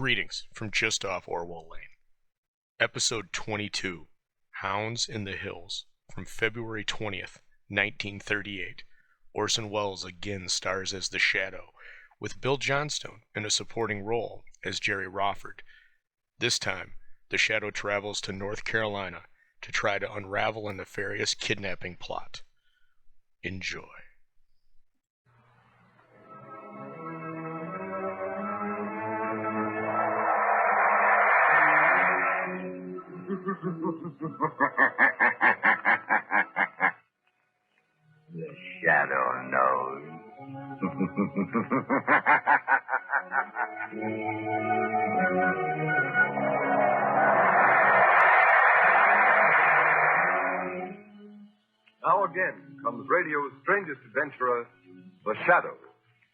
Greetings from just off Orwell Lane. Episode 22, Hounds in the Hills, from February 20th, 1938. Orson Welles again stars as the Shadow, with Bill Johnstone in a supporting role as Jerry Rawford. This time, the Shadow travels to North Carolina to try to unravel a nefarious kidnapping plot. Enjoy. The Shadow knows. Now again comes radio's strangest adventurer, the Shadow,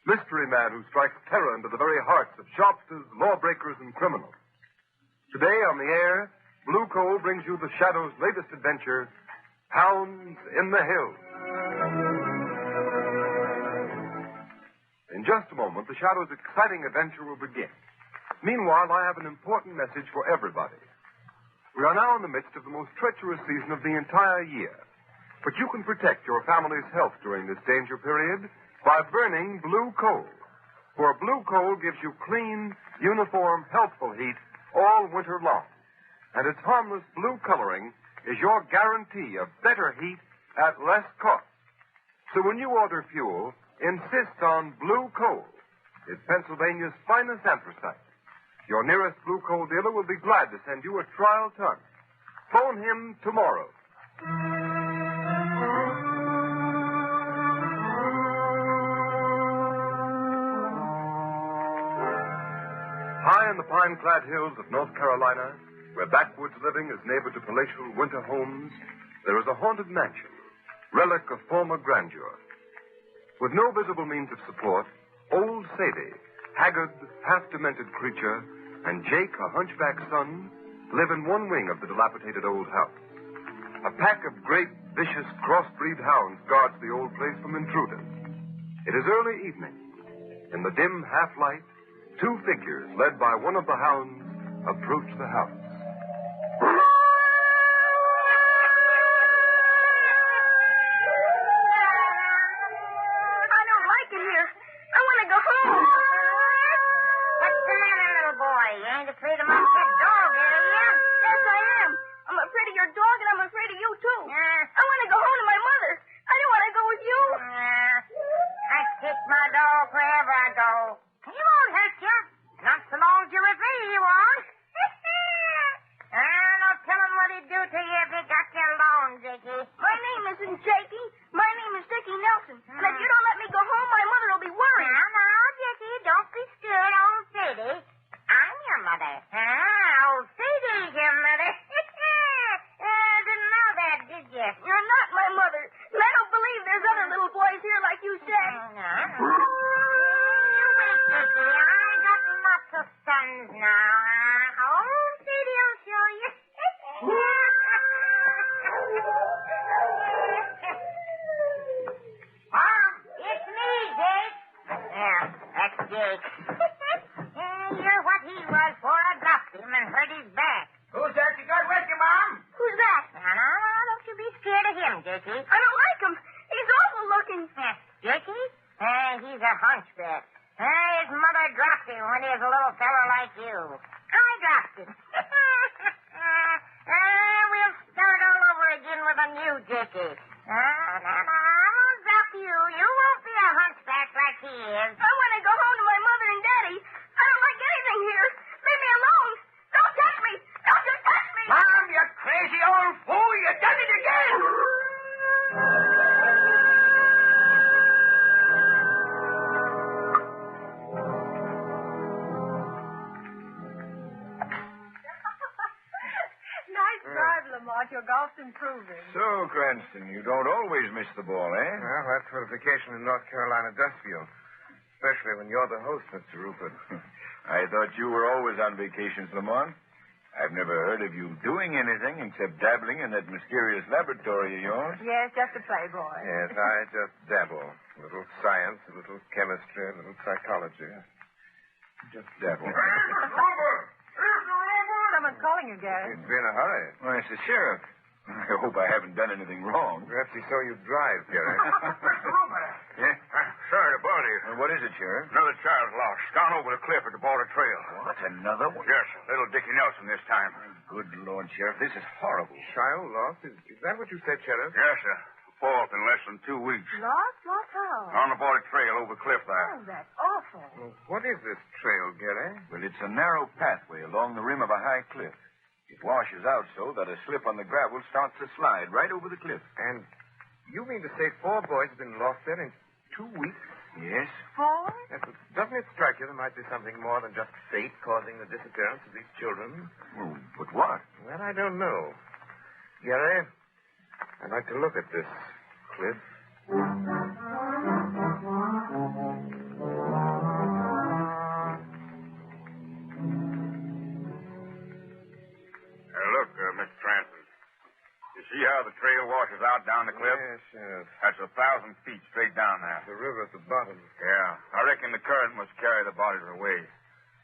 mystery man who strikes terror into the very hearts of shopsters, lawbreakers, and criminals. Today on the air, Blue Coal brings you the Shadow's latest adventure, Hounds in the Hills. In just a moment, the Shadow's exciting adventure will begin. Meanwhile, I have an important message for everybody. We are now in the midst of the most treacherous season of the entire year. But you can protect your family's health during this danger period by burning blue coal. For blue coal gives you clean, uniform, healthful heat all winter long. And its harmless blue coloring is your guarantee of better heat at less cost. So when you order fuel, insist on blue coal. It's Pennsylvania's finest anthracite. Your nearest blue coal dealer will be glad to send you a trial ton. Phone him tomorrow. High in the pine-clad hills of North Carolina, where backwoods living is neighbor to palatial winter homes, there is a haunted mansion, relic of former grandeur. With no visible means of support, old Sadie, haggard, half-demented creature, and Jake, a hunchback son, live in one wing of the dilapidated old house. A pack of great, vicious, crossbreed hounds guards the old place from intruders. It is early evening. In the dim half-light, two figures, led by one of the hounds, approach the house. I don't like it here. I want to go home. What's the matter, little boy? You ain't afraid of my pet dog, are you? Yes, I am. I'm afraid of your dog, and I'm afraid of you, too. I want to go home to my mother. I don't want to go with you. I kick my dog wherever I go. He won't hurt you. Not so long as you're with me, he won't. Don't tell him what he'd do to you if he got you alone, Dickie. My name isn't Jakey. My name is Dickie Nelson. And if you don't let me go home, my mother will be worried. Now, Dickie, don't be scared, old Sadie. I'm your mother. Old Sadie's your mother. Didn't know that, did you? You're not my mother. And I don't believe there's other little boys here like you said. Dickie, I got lots of sons now. Old Sadie will show you. Mom, it's me, Jake. Yeah, that's Jake. You're what he was before I dropped him and hurt his back. Who's that you got with you, Mom? Who's that? Now, don't you be scared of him, Jakey. I don't like him. He's awful looking. Jakey? He's a hunchback. His mother dropped him when he was a little fellow like you. I dropped him. We'll start all over again with a new Jakey. I won't drop you. You won't be a hunchback like he is. I want to go home to my mother and daddy. I don't like anything here. Leave me alone. Don't touch me. Don't you touch me. Mom, you crazy old fool. You done it again. Nice drive, Lamont. Your golf's improving. So, Cranston, you don't always miss the ball, eh? Well, that's what a vacation in North Carolina does for you. Especially when you're the host, Mr. Rupert. I thought you were always on vacations, Lamont. I've never heard of you doing anything except dabbling in that mysterious laboratory of yours. Yes, just a playboy. Yes, I just dabble. A little science, a little chemistry, a little psychology. Just dabble. Someone's calling you, Gary. You'd be in a hurry. Why, it's the sheriff. I hope I haven't done anything wrong. Perhaps he saw you drive, Gary. Yeah? Sorry to bother you. What is it, Sheriff? Another child's lost. Gone over the cliff at the border trail. What, another one? Yes, little Dickie Nelson this time. Good Lord, Sheriff, this is horrible. Child lost? Is that what you said, Sheriff? Yes, sir. Fourth in less than 2 weeks. Lost? Lost how? On the border trail over the cliff there. Oh, that's awful. Well, what is this trail, Gary? Well, it's a narrow pathway along the rim of a high cliff. It washes out so that a slip on the gravel starts to slide right over the cliff. And you mean to say 4 boys have been lost there in 2 weeks? Yes? 4? Yes, but doesn't it strike you there might be something more than just fate causing the disappearance of these children? Well, but what? Well, I don't know. Gary, I'd like to look at this cliff. Look, Mr. Cranston. You see how the trail washes out down the cliff? Yes, Sheriff. That's 1,000 feet straight down there. The river at the bottom. Yeah. I reckon the current must carry the bodies away.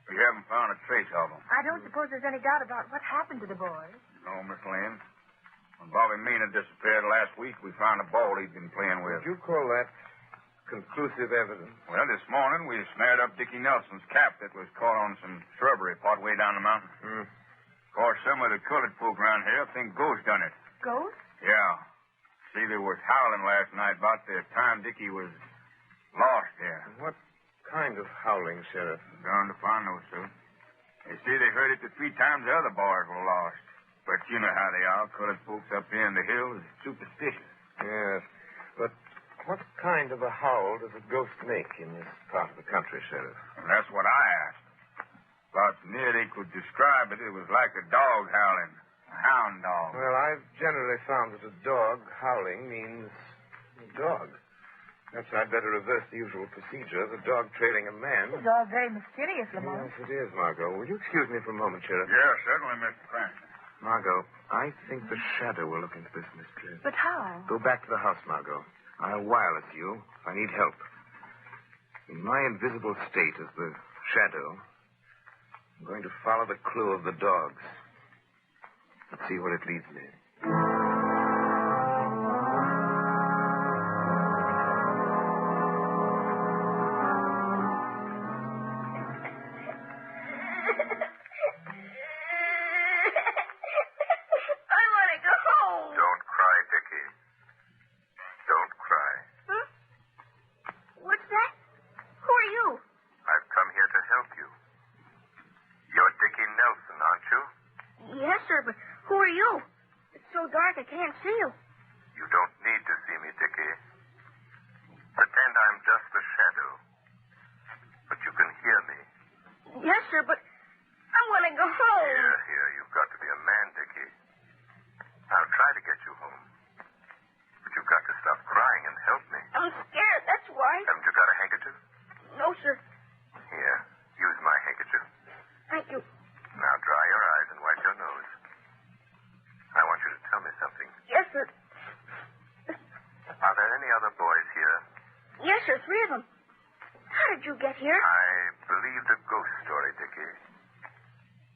We haven't found a trace of them. I don't suppose there's any doubt about what happened to the boys. No, Miss Lane. When Bobby Meena disappeared last week, we found a ball he'd been playing with. Would you call that conclusive evidence? Well, this morning we snared up Dickie Nelson's cap that was caught on some shrubbery part way down the mountain. Of course, some of the colored folk around here think ghosts done it. Ghosts? Yeah. See, they was howling last night about the time Dickie was lost here. What kind of howling, Sheriff? Darned if I know, sir. They say they heard it the 3 times the other boys were lost. But you know how they are. Colored folks up here in the hills are superstitious. Yes. But what kind of a howl does a ghost make in this part of the country, Sheriff? And that's what I asked. About near they could describe it, it was like a dog howling. A hound dog. Well, I've generally found that a dog howling means a dog. Perhaps I'd better reverse the usual procedure. The dog trailing a man. It's all very mysterious, Lamont. Yes, it is, Margot. Will you excuse me for a moment, Sheriff? Yes, certainly, Mr. Cranston. Margot, I think the shadow will look into this mystery. But how? Go back to the house, Margot. I'll wireless you if I need help. In my invisible state as the shadow, I'm going to follow the clue of the dogs. Let's see where it leads me. I can't see you. You don't need to see me, Dickie. Pretend I'm just a shadow. But you can hear me. Yes, sir, but I want to go home. Here, you've got to be a man, Dickie. I'll try to get you home. But you've got to stop crying and help me. I'm scared, that's why. Haven't you got a handkerchief? No, sir. Here, use my handkerchief. Thank you. Now dry your eyes and wipe your nose. I want you to tell me something. Yes, sir. Are there any other boys here? Yes, sir, 3 of them. How did you get here? I believed a ghost story, Dickie.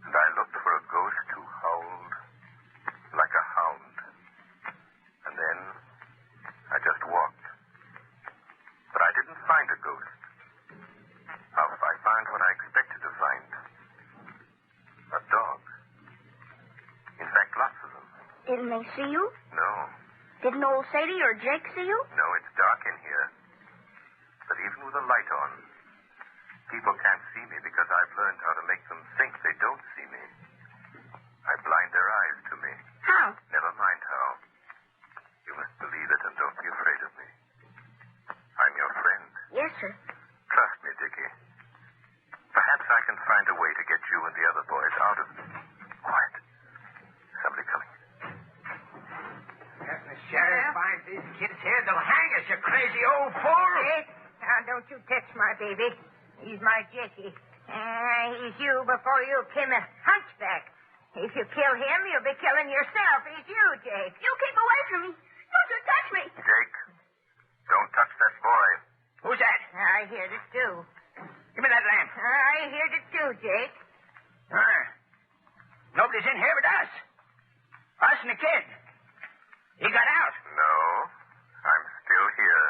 And I looked for a ghost who howled like a hound. And then I just walked. But I didn't find a ghost. I found what I expected to find. A dog. In fact, lots of them. Didn't they see you? No. Didn't old Sadie or Jake see you? No, it's dark in here. But even with a light on, people can't see me because I've learned how to make them think they don't see me. I blind their eyes to me. How? Never mind how. You must believe it and don't be afraid of me. I'm your friend. Yes, sir. Trust me, Dickie. Perhaps I can find a way to get you and the other boys out of... Quiet. Somebody coming. If the sheriff finds these kids here, they'll hang us, you crazy old fool. Now, don't you touch my baby. He's my Jackie. He's you before you came a hunchback. If you kill him, you'll be killing yourself. He's you, Jake. You keep away from me. Don't you touch me. Jake, don't touch that boy. Who's that? I hear this, too. Give me that lamp. I heard it too, Jake. Nobody's in here but us. Us and the kid. He got out. No, I'm still here.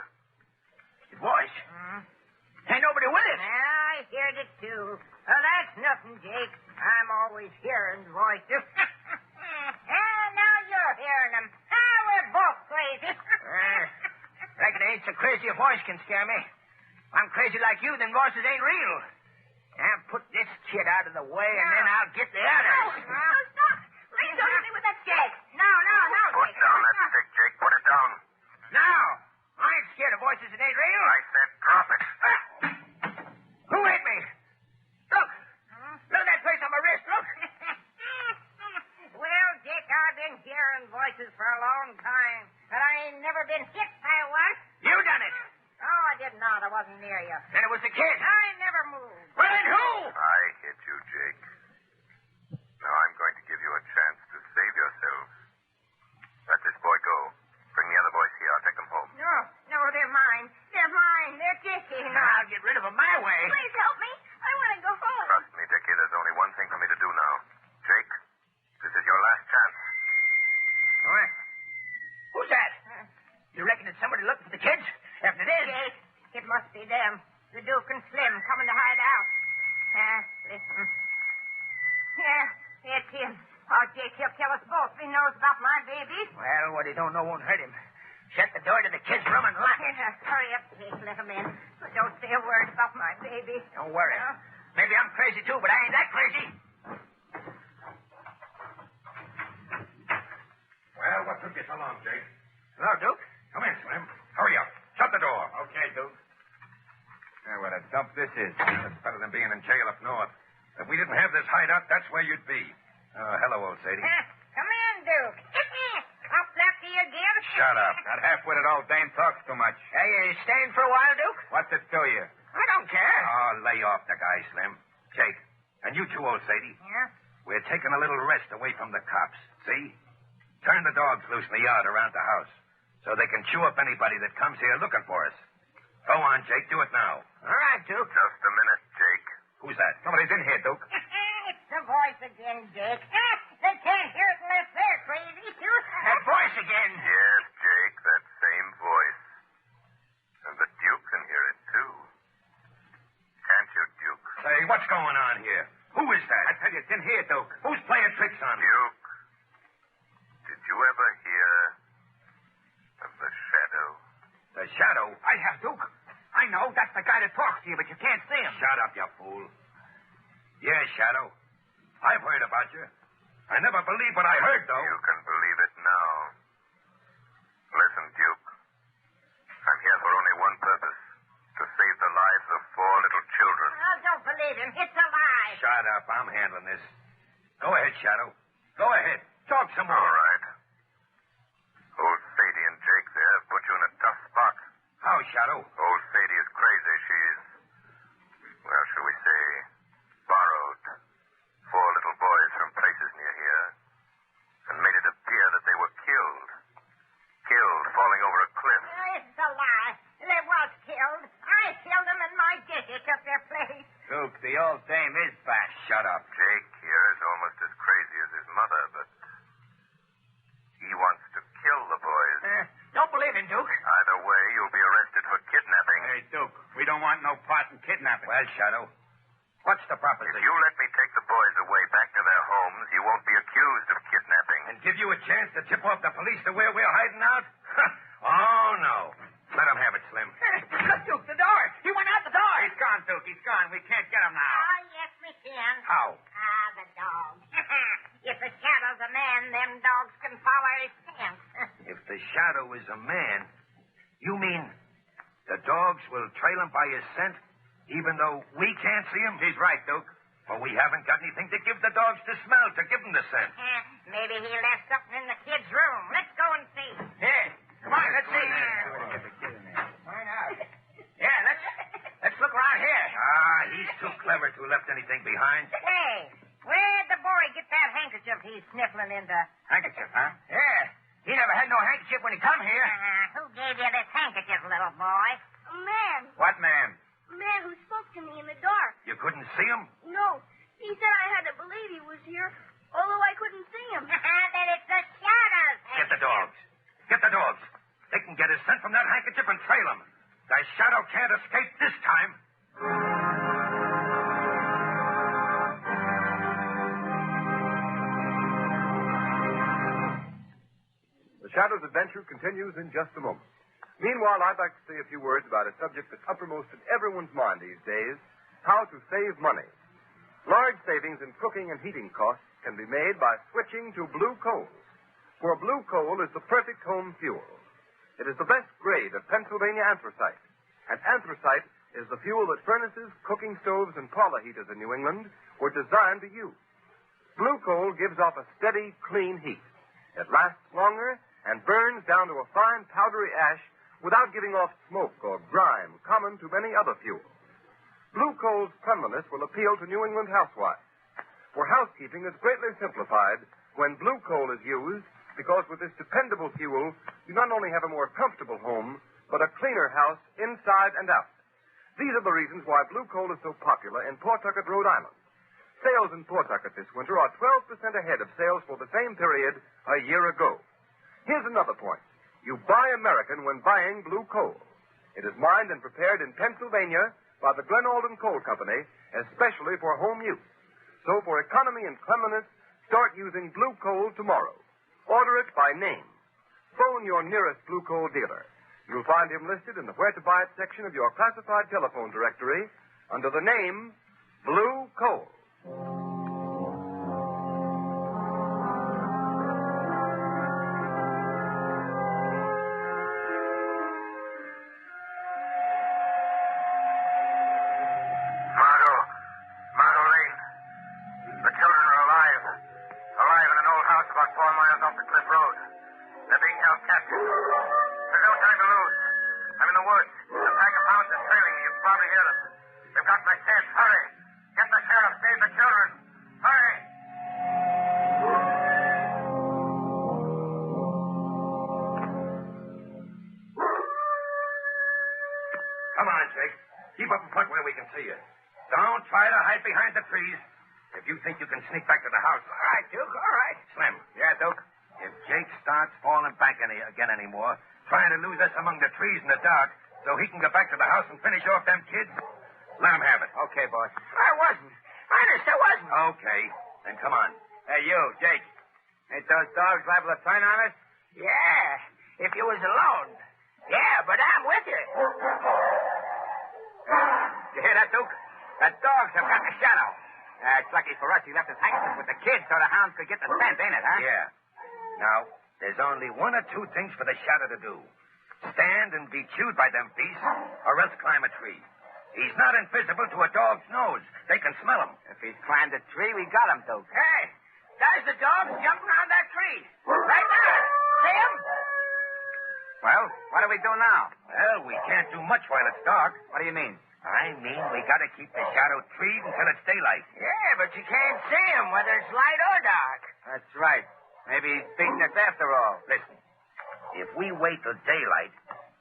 His voice. Ain't nobody with him. I heard it too. Well, that's nothing, Jake. I'm always hearing voices. Now you're hearing them. We're both crazy. Reckon it ain't so crazy a voice can scare me. I'm crazy like you, then voices ain't real. Now put this kid out of the way, and then I'll get the others. No, stop. Please don't hit me with that stick. No, Put Jake. down that stick, Jake. Put it down. Now, I ain't scared of voices that ain't real. I said drop it. Who hit me? Look. Look at that place on my wrist. Look. Well, Dick, I've been hearing voices for a long time, but I ain't never been hit by one. You done it. Oh, I did not. I wasn't near you. Then it was the kid. I never moved. Well, then who? I hit you, Jake. Now I'm going to give you a chance to save yourselves. Let this boy go. Bring the other boys here. I'll take them home. No, they're mine. They're mine. They're Dickie. I'll get rid of them my way. Please help me. I want to go home. Trust me, Dickie. There's only one thing for me to do now. Jake, this is your last chance. What? Who's that? You reckon it's somebody looking for the kids? If it is... Jake, it must be them. The Duke and Slim coming to hide out. Listen. Yeah, it's him. Oh, Jake, he'll kill us both if he knows about my baby. Well, what he don't know won't hurt him. Shut the door to the kids' room and lock it. Hurry up, Jake. Let him in. But don't say a word about my baby. Don't worry. Maybe I'm crazy, too, but I ain't that crazy. Well, what took you so long, Jake? Hello, Duke. Come in, Slim. Hurry up. Shut the door. Okay, Duke. Yeah, what a dump this is. It's better than being in jail up north. If we didn't have this hideout, that's where you'd be. Hello, old Sadie. Come in, Duke. Up after you again? Shut up. That half-witted old dame talks too much. Hey, you staying for a while, Duke? What's it to you? I don't care. Oh, lay off the guy, Slim. Jake, and you too, old Sadie. Yeah? We're taking a little rest away from the cops. See? Turn the dogs loose in the yard around the house so they can chew up anybody that comes here looking for us. Go on, Jake. Do it now. All right, Duke. Just a minute, Jake. Who's that? Somebody's in here, Duke. It's the voice again, Jake. They can't hear it unless they're crazy, too. That voice again. Yes, Jake, that same voice. And the Duke can hear it, too. Can't you, Duke? Say, what's going on here? Who is that? I tell you, it's in here, Duke. Who's playing tricks on me? Duke, did you ever hear of the Shadow? The Shadow? I have, Duke. I know. That's the guy that talks to you, but you can't see him. Shut up, you fool. Yeah, Shadow. I've heard about you. I never believed what I heard, though. You can believe it now. Listen, Duke. I'm here for only one purpose. To save the lives of 4 little children. Oh, don't believe him. It's a lie. Shut up. I'm handling this. Go ahead, Shadow. Go ahead. Talk some more. All right. Old Sadie and Jake there have put you in a tough spot. How, Shadow? Old Sadie is crazy. She's, well, shall we say, borrowed 4 little boys from places near here and made it appear that they were killed. Killed falling over a cliff. It's a lie. They was killed. I killed them and my Dickie took their place. Duke, the old dame is back. Shut up. Jake here is almost as crazy as his mother, but he wants to kill the boys. Don't believe him, Duke. Either way, you'll be arrested for kidnapping. Hey, Duke, we don't want no part in kidnapping. Well, Shadow, what's the If proposition? you let me take the boys away back to their homes, you won't be accused of kidnapping. And give you a chance to tip off the police to where we're hiding out? Oh, no. Let him have it, Slim. Look, Duke, the door. He went out the door. He's gone, Duke. He's gone. We can't get him now. Oh, yes, we can. How? The dog. If the Shadow's a man, them dogs can follow his scent. If the Shadow is a man, you mean the dogs will trail him by his scent, even though we can't see him? He's right, Duke. Well, we haven't got anything to give the dogs to smell, to give them the scent. Maybe he left something in the kid's room. Let's go and see. Here. Come on, let's see. Yeah, let's look around here. He's too clever to have left anything behind. Hey, where'd the boy get that handkerchief he's sniffling into? Handkerchief, huh? Yeah. He never had no handkerchief when he come here. Who gave you this handkerchief, little boy? Man. What man? Man man who spoke to me in the dark. You couldn't see him? No, he said I had to believe he was here, although I couldn't see him. Then it's the shadows. Get the dogs. Get the dogs. They can get his scent from that handkerchief and trail him. The shadow can't escape this time. The Shadow's adventure continues in just a moment. Meanwhile, I'd like to say a few words about a subject that's uppermost in everyone's mind these days, how to save money. Large savings in cooking and heating costs can be made by switching to blue coal. For blue coal is the perfect home fuel. It is the best grade of Pennsylvania anthracite. And anthracite is the fuel that furnaces, cooking stoves, and parlor heaters in New England were designed to use. Blue coal gives off a steady, clean heat. It lasts longer and burns down to a fine, powdery ash without giving off smoke or grime common to many other fuels. Blue coal's cleanliness will appeal to New England housewives. For housekeeping is greatly simplified when blue coal is used because with this dependable fuel, you not only have a more comfortable home, but a cleaner house inside and out. These are the reasons why blue coal is so popular in Pawtucket, Rhode Island. Sales in Pawtucket this winter are 12% ahead of sales for the same period a year ago. Here's another point. You buy American when buying blue coal. It is mined and prepared in Pennsylvania by the Glen Alden Coal Company, especially for home use. So for economy and cleanliness, start using blue coal tomorrow. Order it by name. Phone your nearest blue coal dealer. You'll find him listed in the Where to Buy It section of your classified telephone directory under the name Blue Coal. Margot Lane. The children are alive. Alive in an old house about 4 miles off the Cliff Road. They're being held captive. There's no time to lose. I'm in the woods. A pack of hounds is trailing me. You can probably hear them. They've got my scent. Hurry. Get the sheriff. Save the children. Hurry. Come on, Jake. Keep up in front where we can see you. Don't try to hide behind the trees. If you think you can sneak back to the house. All right, Duke, all right. Slim. Yeah, Duke? If Jake starts falling back again anymore, trying to lose us among the trees in the dark so he can get back to the house and finish off them kids, let him have it. Okay, boss. I wasn't. Honest, I wasn't. Okay. Then come on. Hey, you, Jake. Ain't those dogs liable to turn on us? Yeah, if you was alone. Yeah, but I'm with you. You hear that, Duke? The dogs have got the shadow. It's lucky for us he left his handkerchief with the kids so the hounds could get the scent, ain't it, huh? Yeah. Now, there's only one or two things for the shadow to do. Stand and be chewed by them beasts, or else climb a tree. He's not invisible to a dog's nose. They can smell him. If he's climbed a tree, we got him, Duke. Hey, there's the dogs jumping on that tree. Right there. See him? Well, What do we do now? well, we can't do much while it's dark. What do you mean? I mean, we gotta keep the shadow treed until it's daylight. Yeah, but you can't see him whether it's light or dark. That's right. Maybe he's beating us after all. Listen, if we wait till daylight,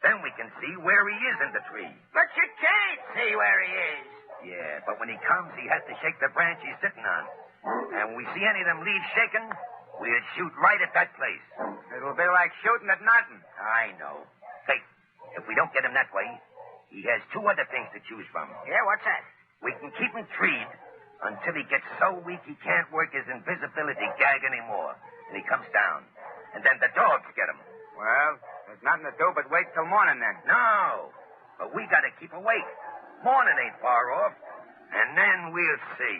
then we can see where he is in the tree. But you can't see where he is. Yeah, but when he comes, he has to shake the branch he's sitting on. And when we see any of them leaves shaking, we'll shoot right at that place. It'll be like shooting at nothing. I know. Say, if we don't get him that way, he has two other things to choose from. Yeah, what's that? We can keep him treed until he gets so weak he can't work his invisibility gag anymore. And he comes down. And then the dogs get him. Well, there's nothing to do but wait till morning then. No, but we gotta keep awake. Morning ain't far off. And then we'll see.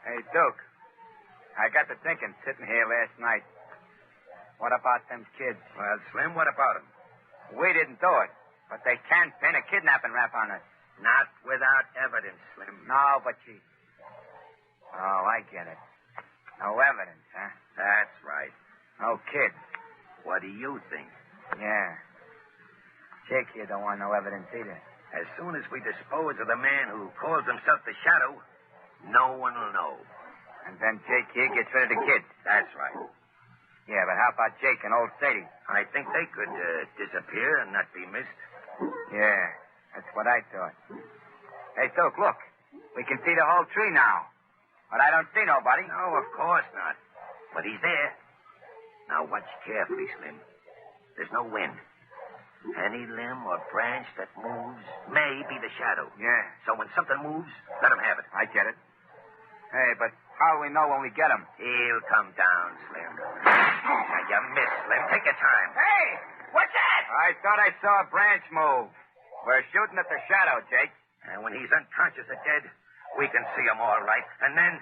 Hey, Duke. I got to thinking sitting here last night. What about them kids? Well, Slim, what about him? We didn't do it, but they can't pin a kidnapping rap on us. Not without evidence, Slim. No, but she... Oh, I get it. No evidence, huh? That's right. No kids. What do you think? Yeah. Jake here don't want no evidence either. As soon as we dispose of the man who calls himself the Shadow, no one will know. And then Jake here gets rid of the kids. That's right. Yeah, but how about Jake and old Sadie? I think they could disappear and not be missed. Yeah, that's what I thought. Hey, Duke, look. We can see the whole tree now. But I don't see nobody. No, of course not. But he's there. Now watch carefully, Slim. There's no wind. Any limb or branch that moves may be the shadow. Yeah. So when something moves, let him have it. I get it. Hey, but how do we know when we get him? He'll come down, Slim. Now, you missed, Slim. Take your time. Hey, what's that? I thought I saw a branch move. We're shooting at the shadow, Jake. And when he's unconscious or dead, we can see him all right. And then...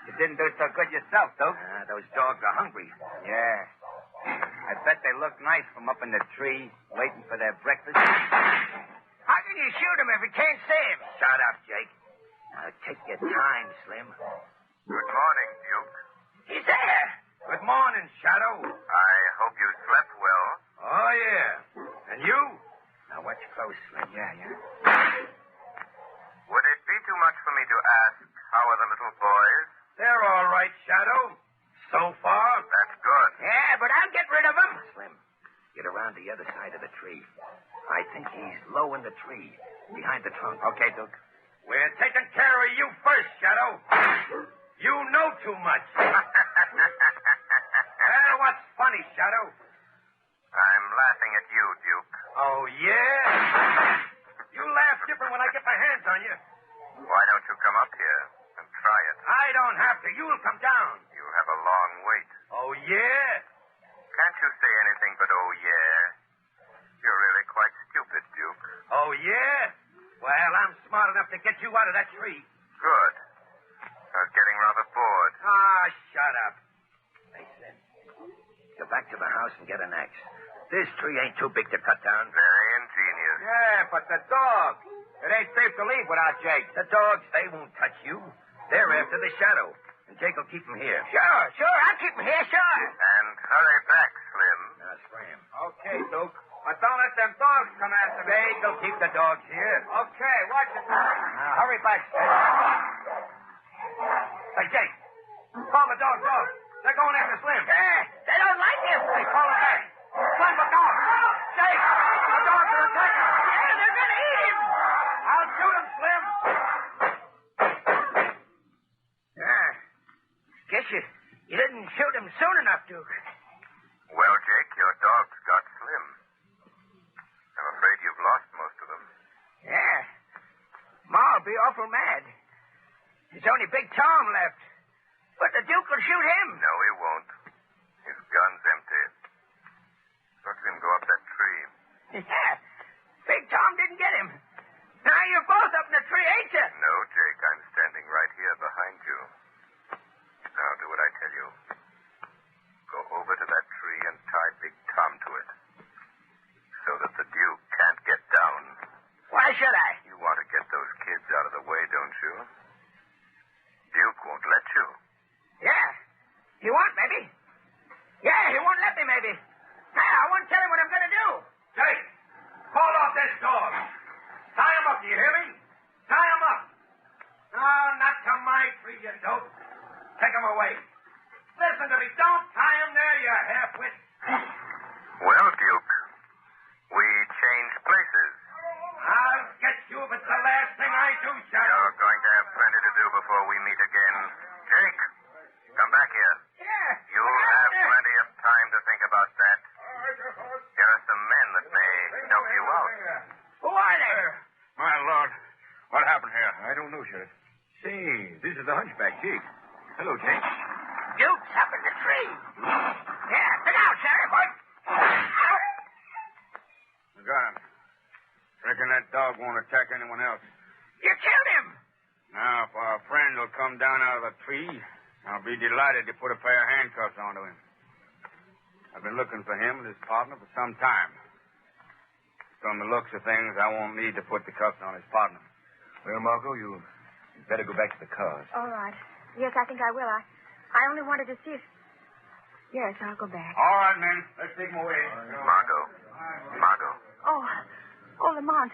You didn't do so good yourself, Duke. Those dogs are hungry. Yeah. I bet they look nice from up in the tree, waiting for their breakfast. How can you shoot him if you can't see him? Shut up, Jake. Now, take your time, Slim. Good morning, Duke. He's there. Good morning, Shadow. I hope you slept well. Oh, yeah. And you? Now, watch close, Slim. Yeah. Would it be too much for me to ask, how are the little boys? They're all right, Shadow. So far. That's good. Yeah, but I'll get rid of him. Slim, get around the other side of the tree. I think he's low in the tree, behind the trunk. Okay, Duke. We're taking care of you first, Shadow. You know too much. What's funny, Shadow? I'm laughing at you, Duke. Oh, yeah? You laugh different when I get my hands on you. Why don't you come up here and try it? I don't have to. You'll come down. You have a long wait. Oh, yeah? Can't you say anything but oh, yeah? You're really quite stupid, Duke. Oh, yeah? Well, I'm smart enough to get you out of that tree. Good. I was getting rather bored. Ah, shut up. Hey, Slim, go back to the house and get an axe. This tree ain't too big to cut down. Very ingenious. Yeah, but the dog. It ain't safe to leave without Jake. The dogs, they won't touch you. They're after the shadow. And Jake will keep them here. Sure. I'll keep him here, sure. And hurry back, Slim. Now, scram. Okay, Duke. But don't let them dogs come after me. Jake will keep the dogs here. Okay, watch it. Now, hurry back, Slim. Hey, Jake. Call the dogs off. They're going after Slim. They don't like him. Hey, call them back. Slim, look out. Jake, the dogs are attacking. Yeah, they're going to eat him. I'll shoot him, Slim. Guess you didn't shoot him soon enough, Duke. Well, Jake, your dogs got Slim. I'm afraid you've lost most of them. Yeah. Ma'll be awful mad. There's only Big Tom left. But the Duke will shoot him. No, he won't. His gun's empty. Look at him go up that tree. Yeah. Big Tom didn't get him. Now you're both up in the tree, ain't you? No, Jake, I'm standing right here behind you. Now, do what I tell you. Go over to that tree and tie Big Tom to it. So that the Duke can't get down. Why should I? You want to get those kids out of the way, don't you? Duke won't let you. Yeah. He won't, maybe. Yeah, he won't let me, maybe. Now, I won't tell him what I'm going to do. Jake, call off this dog. Tie him up, do you hear me? Tie him up. No, not to my tree, you dope. Take him away. Listen to me. Don't tie him there, you half-wit. Well, Duke, we change places. I'll get you if it's the last thing I do, Shadow. You're going to have plenty to do before we meet again. Jake, come back here. Yeah. You'll have plenty of time to think about that. There are some men that may help you out. Who are they? My Lord, what happened here? I don't know, Sheriff. Say, this is the hunchback, Jake. Hello, Jake. Duke's up in the tree. Yeah, sit down, Sheriff. I got him. Reckon that dog won't attack anyone else. You killed him. Now, if our friend will come down out of the tree, I'll be delighted to put a pair of handcuffs onto him. I've been looking for him and his partner for some time. From the looks of things, I won't need to put the cuffs on his partner. Well, Margot, you better go back to the cars. All right. Yes, I think I will. I only wanted to see if... Yes, I'll go back. All right, men. Let's take him away. Margot. Oh, Lamont.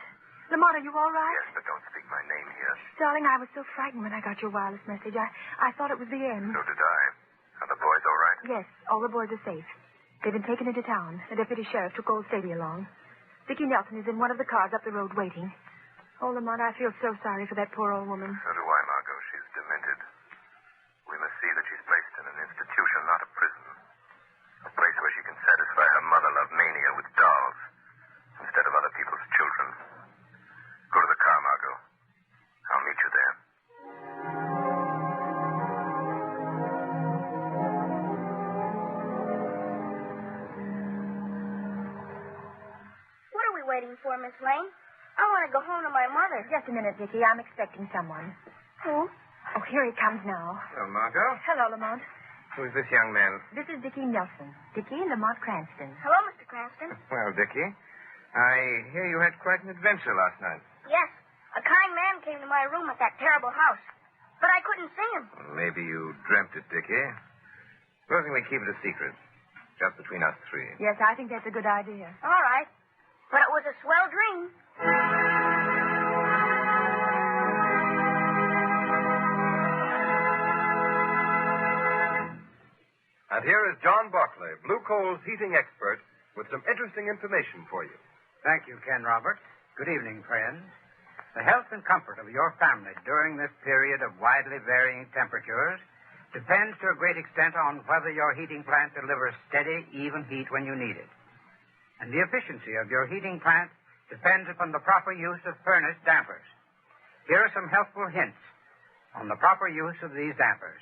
Lamont, are you all right? Yes, but don't speak my name here. Darling, I was so frightened when I got your wireless message. I thought it was the end. So did I. Are the boys all right? Yes, all the boys are safe. They've been taken into town. The deputy sheriff took old Sadie along. Dickie Nelson is in one of the cars up the road waiting. Oh, Lamont, I feel so sorry for that poor old woman. So do I, Margot. She's demented. We must see that she's placed in an institution, not a prison. A place where she can satisfy her mother-love mania with dolls instead of other people's children. Go to the car, Margot. I'll meet you there. What are we waiting for, Miss Lane? I want to go home to my mother. Just a minute, Dickie. I'm expecting someone. Who? Oh, here he comes now. Hello, Margot. Hello, Lamont. Who's this young man? This is Dickie Nelson. Dickie and Lamont Cranston. Hello, Mr. Cranston. Well, Dickie, I hear you had quite an adventure last night. Yes, a kind man came to my room at that terrible house, but I couldn't see him. Maybe you dreamt it, Dickie. Supposing we keep it a secret, just between us three. Yes, I think that's a good idea. All right, but it was a swell dream. And here is John Barclay, Blue Coal's heating expert, with some interesting information for you. Thank you, Ken Roberts. Good evening, friends. The health and comfort of your family during this period of widely varying temperatures depends to a great extent on whether your heating plant delivers steady, even heat when you need it. And the efficiency of your heating plant depends upon the proper use of furnace dampers. Here are some helpful hints on the proper use of these dampers.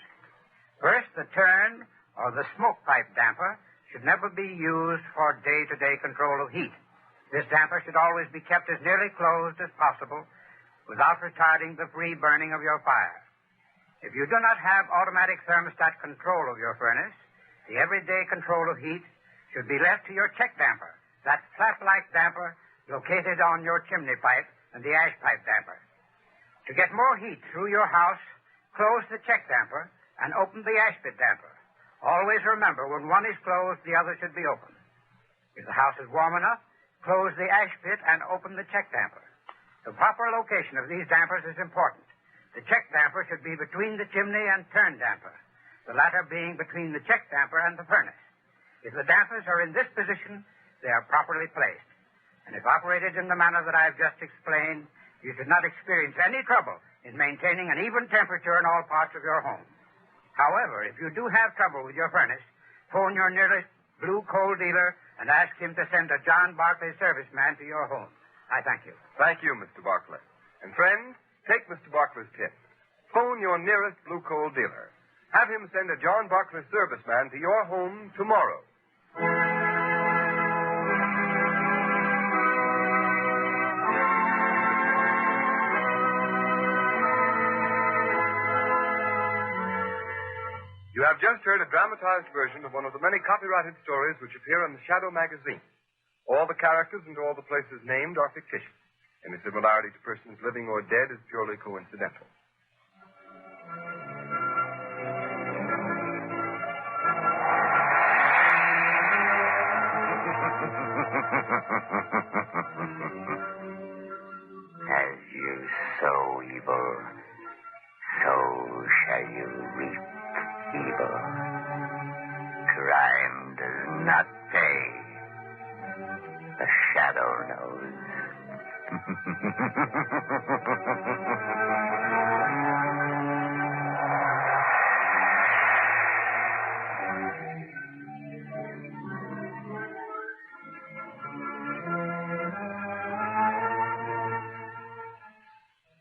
First, the turn or the smoke pipe damper should never be used for day-to-day control of heat. This damper should always be kept as nearly closed as possible without retarding the free burning of your fire. If you do not have automatic thermostat control of your furnace, the everyday control of heat should be left to your check damper, that flap-like damper located on your chimney pipe and the ash pipe damper. To get more heat through your house, close the check damper and open the ash pit damper. Always remember, when one is closed, the other should be open. If the house is warm enough, close the ash pit and open the check damper. The proper location of these dampers is important. The check damper should be between the chimney and turn damper, the latter being between the check damper and the furnace. If the dampers are in this position, they are properly placed. And if operated in the manner that I've just explained, you should not experience any trouble in maintaining an even temperature in all parts of your home. However, if you do have trouble with your furnace, phone your nearest Blue Coal dealer and ask him to send a John Barclay serviceman to your home. I thank you. Thank you, Mr. Barclay. And friends, take Mr. Barclay's tip. Phone your nearest Blue Coal dealer. Have him send a John Barclay serviceman to your home tomorrow. You have just heard a dramatized version of one of the many copyrighted stories which appear in the Shadow magazine. All the characters and all the places named are fictitious. Any similarity to persons living or dead is purely coincidental. As you sow evil, so shall you reap evil. Crime does not pay. The shadow knows.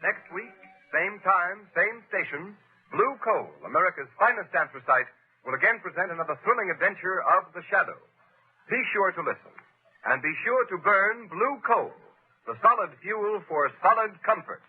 Next week, same time, same station, Blue Coal, America's finest anthracite, will again present another thrilling adventure of the Shadow. Be sure to listen. And be sure to burn Blue Coal, the solid fuel for solid comfort.